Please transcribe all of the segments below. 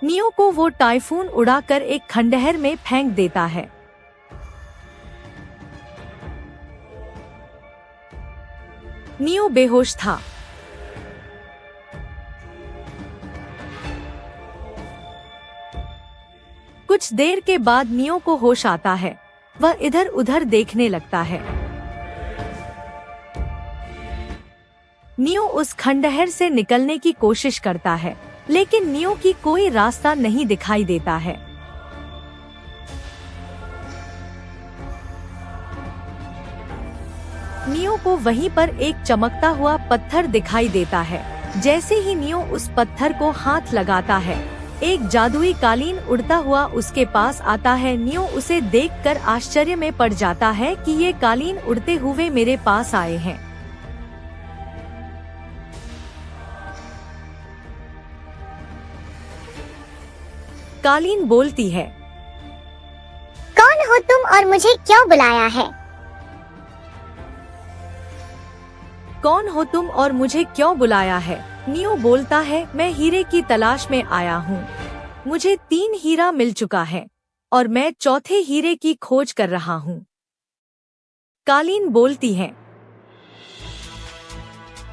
Neo को वो typhoon उड़ाकर एक खंडहर में फेंक देता है। नियो बेहोश था। कुछ देर के बाद नियो को होश आता है। वह इधर उधर देखने लगता है। नियो उस खंडहर से निकलने की कोशिश करता है, लेकिन नियो की कोई रास्ता नहीं दिखाई देता है। नियो को वहीं पर एक चमकता हुआ पत्थर दिखाई देता है। जैसे ही नियो उस पत्थर को हाथ लगाता है, एक जादुई कालीन उड़ता हुआ उसके पास आता है। नियो उसे देखकर आश्चर्य में पड़ जाता है कि ये कालीन उड़ते हुए मेरे पास आए हैं। कालीन बोलती है, कौन हो तुम और मुझे क्यों बुलाया है? कौन हो तुम और मुझे क्यों बुलाया है? नियो बोलता है, मैं हीरे की तलाश में आया हूँ। मुझे 3 हीरा मिल चुका है और मैं चौथे हीरे की खोज कर रहा हूँ। कालीन बोलती है,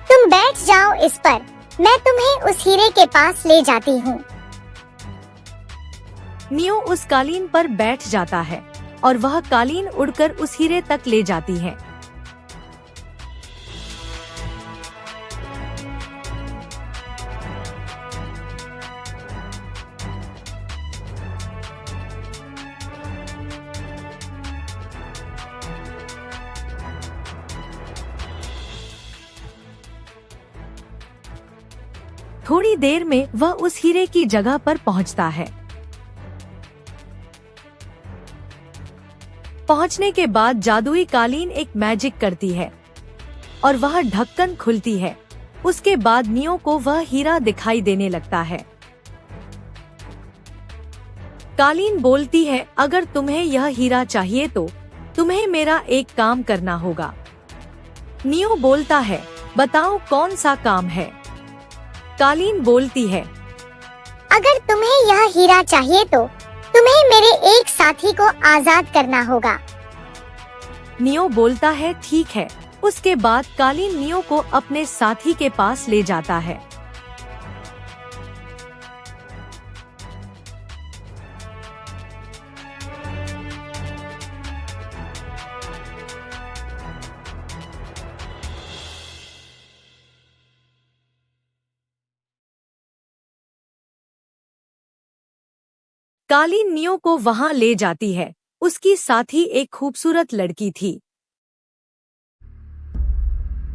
तुम बैठ जाओ इस पर, मैं तुम्हें उस हीरे के पास ले जाती हूँ। नियो उस कालीन पर बैठ जाता है और वह कालीन उड़कर उस हीरे तक ले जाती है। थोड़ी देर में वह उस हीरे की जगह पर पहुंचता है। पहुंचने के बाद जादुई कालीन एक मैजिक करती है और वह ढक्कन खुलती है। उसके बाद नियो को वह हीरा दिखाई देने लगता है। कालीन बोलती है, अगर तुम्हें यह हीरा चाहिए तो तुम्हें मेरा एक काम करना होगा। नियो बोलता है, बताओ कौन सा काम है? कालीन बोलती है, अगर तुम्हें यह हीरा चाहिए तो तुम्हें मेरे एक साथी को आजाद करना होगा। नियो बोलता है, ठीक है। उसके बाद कालीन नियो को अपने साथी के पास ले जाता है। कालीन नियो को वहां ले जाती है। उसकी साथी एक खूबसूरत लड़की थी।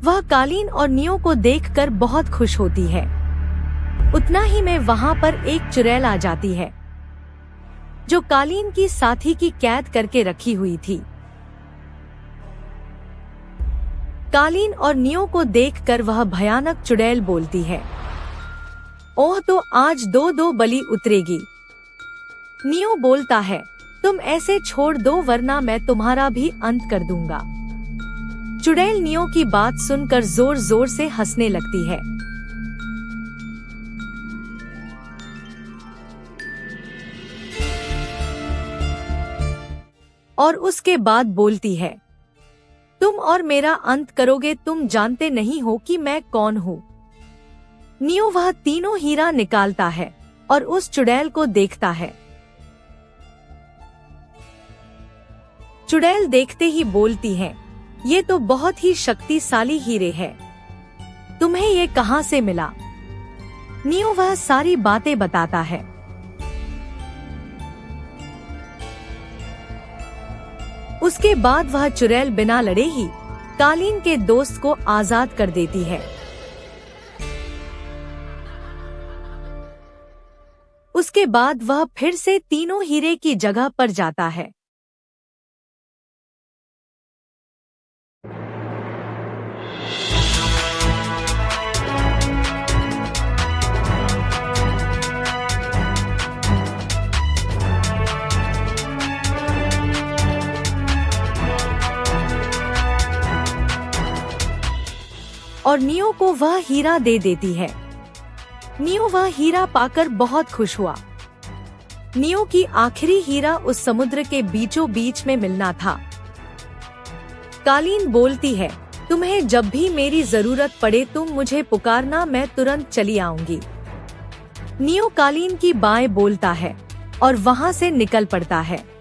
वह कालीन और नियो को देखकर बहुत खुश होती है। उतना ही में वहां पर एक चुड़ैल आ जाती है, जो कालीन की साथी की कैद करके रखी हुई थी। कालीन और नियो को देखकर वह भयानक चुड़ैल बोलती है, ओह, तो आज 2-2 बलि उतरेगी। नियो बोलता है, तुम ऐसे छोड़ दो वरना मैं तुम्हारा भी अंत कर दूंगा। चुड़ैल नियो की बात सुनकर जोर जोर से हंसने लगती है। और उसके बाद बोलती है, तुम और मेरा अंत करोगे। तुम जानते नहीं हो कि मैं कौन हूँ। नियो वह तीनों हीरा निकालता है और उस चुड़ैल को देखता है। चुड़ैल देखते ही बोलती है, ये तो बहुत ही शक्तिशाली हीरे है। तुम्हें ये कहाँ से मिला? नियो वह सारी बातें बताता है। उसके बाद वह चुड़ैल बिना लड़े ही कालीन के दोस्त को आजाद कर देती है। उसके बाद वह फिर से तीनों हीरे की जगह पर जाता है। और नियो को वह हीरा दे देती है। नियो वह हीरा पाकर बहुत खुश हुआ। नियो की आखिरी हीरा उस समुद्र के बीचों बीच में मिलना था। कालीन बोलती है, तुम्हें जब भी मेरी जरूरत पड़े तुम मुझे पुकारना, मैं तुरंत चली आऊंगी। नियो कालीन की बाएं बोलता है और वहां से निकल पड़ता है।